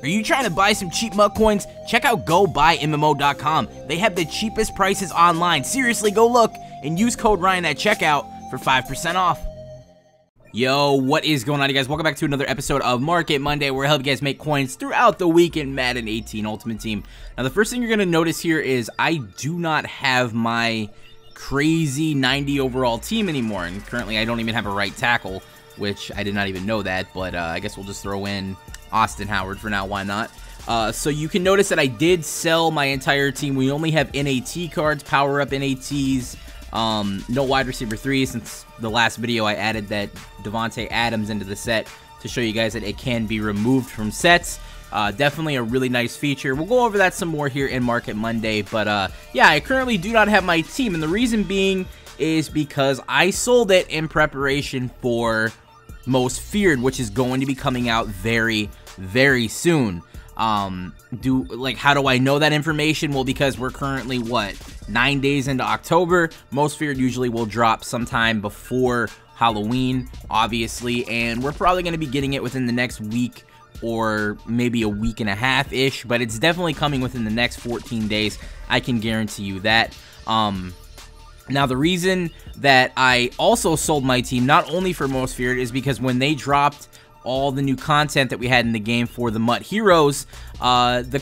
Are you trying to buy some cheap MUT coins? Check out GoBuyMMO.com. They have the cheapest prices online. Seriously, go look and use code Ryan at checkout for 5% off. Yo, what is going on, you guys? Welcome back to another episode of Market Monday, where I help you guys make coins throughout the week in Madden 18 Ultimate Team. Now, the first thing you're going to notice here is I do not have my crazy 90 overall team anymore, and currently I don't even have a right tackle, which I did not even know that, but I guess we'll just throw in Austin Howard for now, why not? So you can notice that I did sell my entire team. We only have NAT cards, power-up NATs, no wide receiver 3. Since the last video, I added that Devontae Adams into the set to show you guys that it can be removed from sets. Definitely a really nice feature. We'll go over that some more here in Market Monday, but yeah, I currently do not have my team, and the reason being is because I sold it in preparation for Most Feared, which is going to be coming out very soon. How do I know that information? Well, because we're currently, what, 9 days into October. Most Feared usually will drop sometime before Halloween, obviously, and we're probably going to be getting it within the next week or maybe a week and a half-ish, but it's definitely coming within the next 14 days. I can guarantee you that. Now, the reason that I also sold my team, not only for Most Feared, is because when they dropped all the new content that we had in the game for the MUT Heroes, the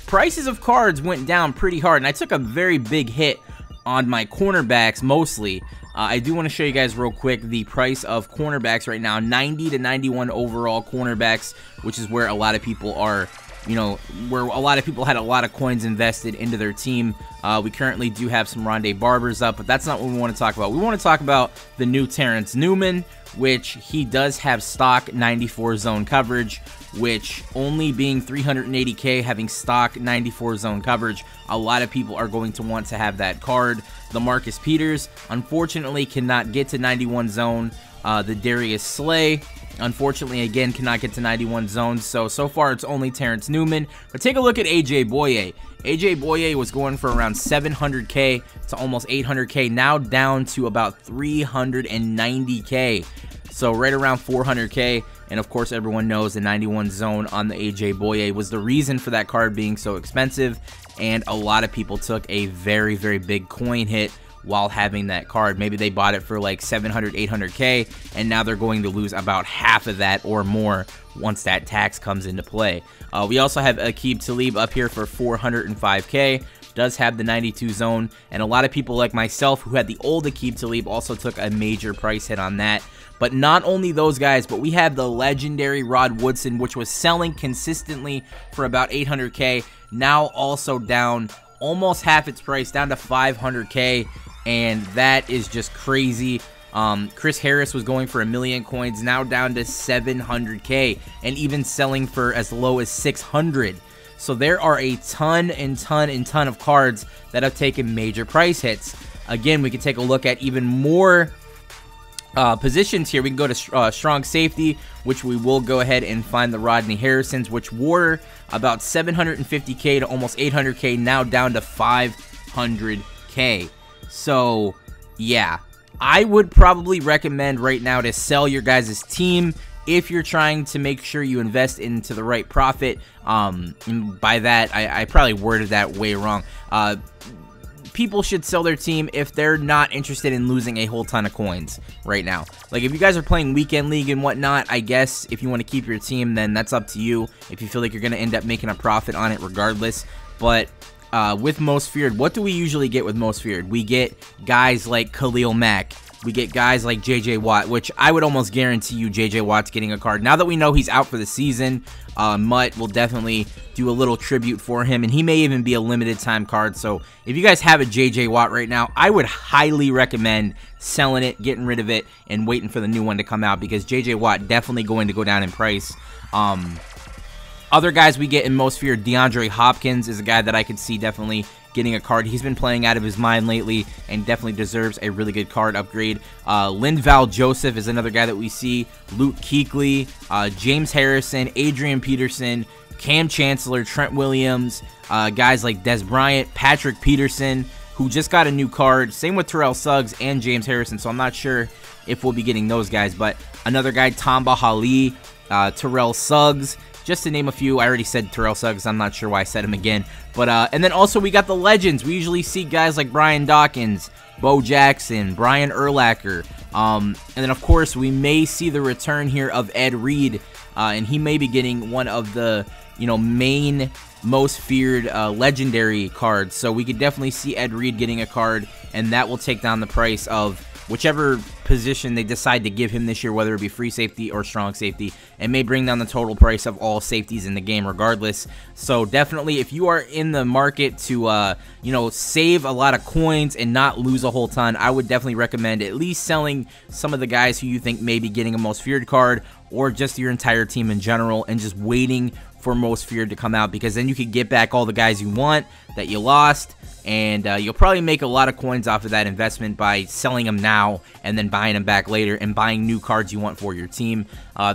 prices of cards went down pretty hard, and I took a very big hit on my cornerbacks mostly. I do want to show you guys real quick the price of cornerbacks right now. 90 to 91 overall cornerbacks, which is where a lot of people are, you know, where a lot of people had a lot of coins invested into their team. We currently do have some Rondé Barbers up, but that's not what we want to talk about. We want to talk about the new Terrence Newman, which he does have stock 94 zone coverage, which only being 380k, having stock 94 zone coverage, a lot of people are going to want to have that card. The Marcus Peters, unfortunately, cannot get to 91 zone. The Darius Slay, unfortunately, again, cannot get to 91 zones. So far, it's only Terrence Newman. But take a look at AJ Boye. AJ Boye was going for around 700k to almost 800k, now down to about 390k. So right around 400k. And of course, everyone knows the 91 zone on the AJ Boye was the reason for that card being so expensive. And a lot of people took a very big coin hit while having that card. Maybe they bought it for like 700, 800k, and now they're going to lose about half of that or more once that tax comes into play. We also have Aqib Talib up here for 405k. Does have the 92 zone, and a lot of people like myself who had the old Aqib Talib also took a major price hit on that. But not only those guys, but we have the legendary Rod Woodson, which was selling consistently for about 800k, now also down almost half its price, down to 500k, and that is just crazy. Chris Harris was going for 1 million coins, now down to 700k, and even selling for as low as 600. So there are a ton of cards that have taken major price hits. Again, we can take a look at even more positions here. We can go to strong safety, which we will go ahead and find the Rodney Harrisons, which were about 750k to almost 800k, now down to 500k. So yeah, I would probably recommend right now to sell your guys' team if you're trying to make sure you invest into the right profit. And by that, I probably worded that way wrong. People should sell their team if they're not interested in losing a whole ton of coins right now. Like, if you guys are playing weekend league and whatnot, I guess if you want to keep your team, then that's up to you. If you feel like you're going to end up making a profit on it regardless. But with Most Feared, what do we usually get with Most Feared? We get guys like Khalil Mack. We get guys like JJ Watt, which I would almost guarantee you JJ Watt's getting a card. Now that we know he's out for the season, MUT will definitely do a little tribute for him, and he may even be a limited time card. So if you guys have a JJ Watt right now, I would highly recommend selling it, getting rid of it, and waiting for the new one to come out, because JJ Watt definitely going to go down in price. Other guys we get in Most Feared, DeAndre Hopkins is a guy that I could see definitely getting a card. He's been playing out of his mind lately and definitely deserves a really good card upgrade. Linval Joseph is another guy that we see. Luke Kuechly, James Harrison, Adrian Peterson, Cam Chancellor, Trent Williams, guys like Des Bryant, Patrick Peterson, who just got a new card. Same with Terrell Suggs and James Harrison, so I'm not sure if we'll be getting those guys. But another guy, Tamba Hali, Terrell Suggs, just to name a few. I already said Terrell Suggs. I'm not sure why I said him again. But and then also we got the legends. We usually see guys like Brian Dawkins, Bo Jackson, Brian Urlacher. And then, of course, we may see the return here of Ed Reed, and he may be getting one of the, main most feared legendary cards. So we could definitely see Ed Reed getting a card, and that will take down the price of whichever position they decide to give him this year, whether it be free safety or strong safety. It may bring down the total price of all safeties in the game regardless. So definitely, if you are in the market to, save a lot of coins and not lose a whole ton, I would definitely recommend at least selling some of the guys who you think may be getting a most feared card, or just your entire team in general, and just waiting for most feared to come out, because then you could get back all the guys you want that you lost, and you'll probably make a lot of coins off of that investment by selling them now and then buying them back later and buying new cards you want for your team,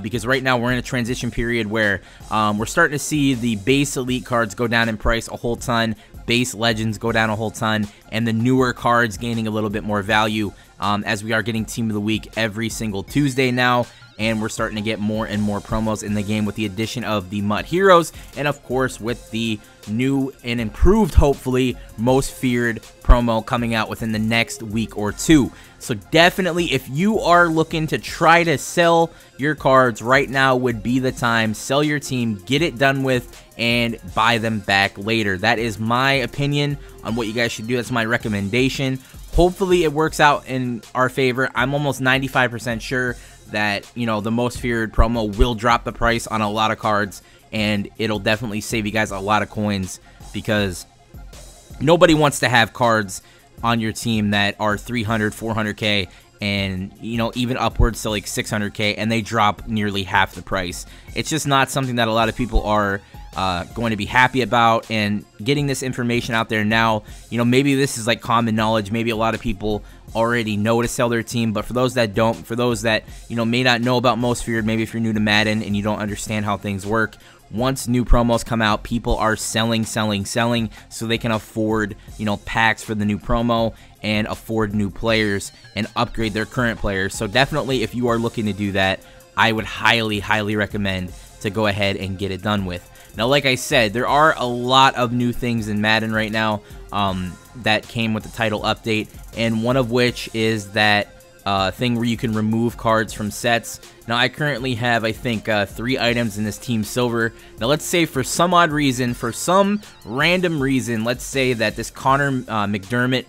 because right now we're in a transition period where we're starting to see the base elite cards go down in price a whole ton, base legends go down a whole ton, and the newer cards gaining a little bit more value, as we are getting Team of the Week every single Tuesday now. And we're starting to get more and more promos in the game with the addition of the MUT Heroes, and of course with the new and improved, hopefully, most feared promo coming out within the next week or two. So definitely, if you are looking to try to sell your cards, right now would be the time. Sell your team, get it done with, and buy them back later. That is my opinion on what you guys should do. That's my recommendation. Hopefully it works out in our favor. I'm almost 95% sure that, the most feared promo will drop the price on a lot of cards, and it'll definitely save you guys a lot of coins, because nobody wants to have cards on your team that are 300, 400k, and, even upwards to like 600k, and they drop nearly half the price. It's just not something that a lot of people are going to be happy about, and getting this information out there now, maybe this is like common knowledge. Maybe a lot of people already know to sell their team, but for those that don't, for those that, may not know about most feared, maybe if you're new to Madden and you don't understand how things work, once new promos come out, people are selling so they can afford, packs for the new promo and afford new players and upgrade their current players. So definitely, if you are looking to do that, I would highly recommend to go ahead and get it done with. Now, like I said, there are a lot of new things in Madden right now that came with the title update, and one of which is that thing where you can remove cards from sets. Now, I currently have, I think, 3 items in this Team Silver. Now, let's say for some odd reason, for some random reason, let's say that this Connor McDermott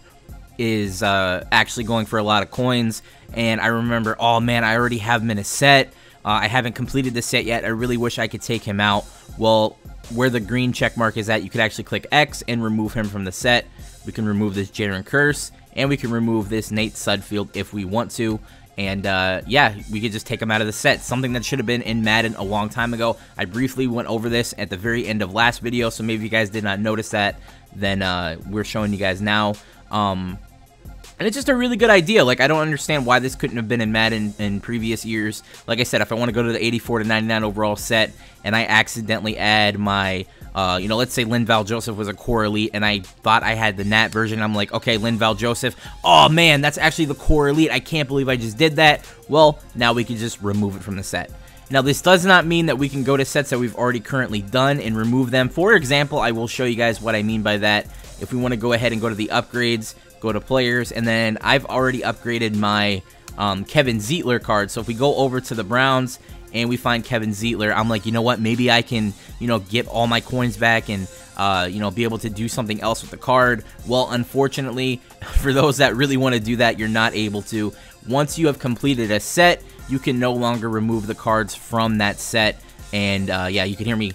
is actually going for a lot of coins, and I remember, oh man, I already have him in a set. I haven't completed the set yet. I really wish I could take him out. Well, where the green check mark is at, you could actually click X and remove him from the set. We can remove this Jaron Curse, and we can remove this Nate Sudfeld if we want to. And yeah, we could just take him out of the set. Something that should have been in Madden a long time ago. I briefly went over this at the very end of last video, so maybe you guys did not notice that. Then we're showing you guys now. And it's just a really good idea. Like, I don't understand why this couldn't have been in Madden in previous years. Like I said, if I want to go to the 84 to 99 overall set and I accidentally add my, let's say Linval Joseph was a core elite and I thought I had the Nat version. I'm like, okay, Linval Joseph. Oh, man, that's actually the core elite. I can't believe I just did that. Well, now we can just remove it from the set. Now, this does not mean that we can go to sets that we've already currently done and remove them. For example, I will show you guys what I mean by that. If we want to go ahead and go to the upgrades, go to players, and then I've already upgraded my Kevin Zeitler card. So if we go over to the Browns and we find Kevin Zeitler, I'm like, you know what, maybe I can, get all my coins back and, be able to do something else with the card. Well, unfortunately, for those that really want to do that, you're not able to. Once you have completed a set, you can no longer remove the cards from that set. And yeah, you can hear me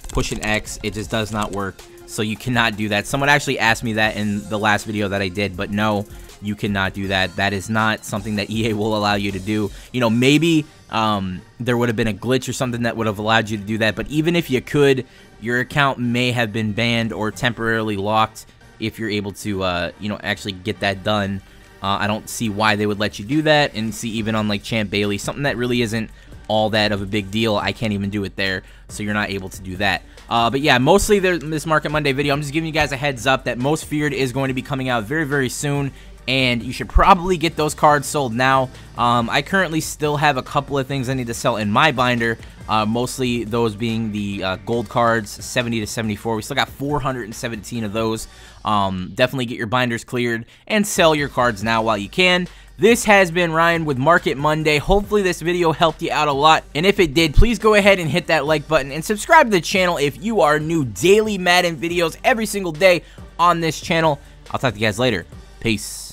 push an X. It just does not work. So you cannot do that. Someone actually asked me that in the last video that I did, but no, you cannot do that. That is not something that EA will allow you to do. Maybe there would have been a glitch or something that would have allowed you to do that, but even if you could, your account may have been banned or temporarily locked if you're able to, actually get that done. I don't see why they would let you do that, and see even on like Champ Bailey, something that really isn't all that of a big deal, I can't even do it there, so you're not able to do that. But yeah, mostly this Market Monday video, I'm just giving you guys a heads up that Most Feared is going to be coming out very, very soon, and you should probably get those cards sold now. I currently still have a couple of things I need to sell in my binder, mostly those being the gold cards, 70 to 74. We still got 417 of those. Definitely get your binders cleared and sell your cards now while you can. This has been Ryan with Market Monday. Hopefully this video helped you out a lot, and if it did, please go ahead and hit that like button and subscribe to the channel if you are new. Daily Madden videos every single day on this channel. I'll talk to you guys later. Peace.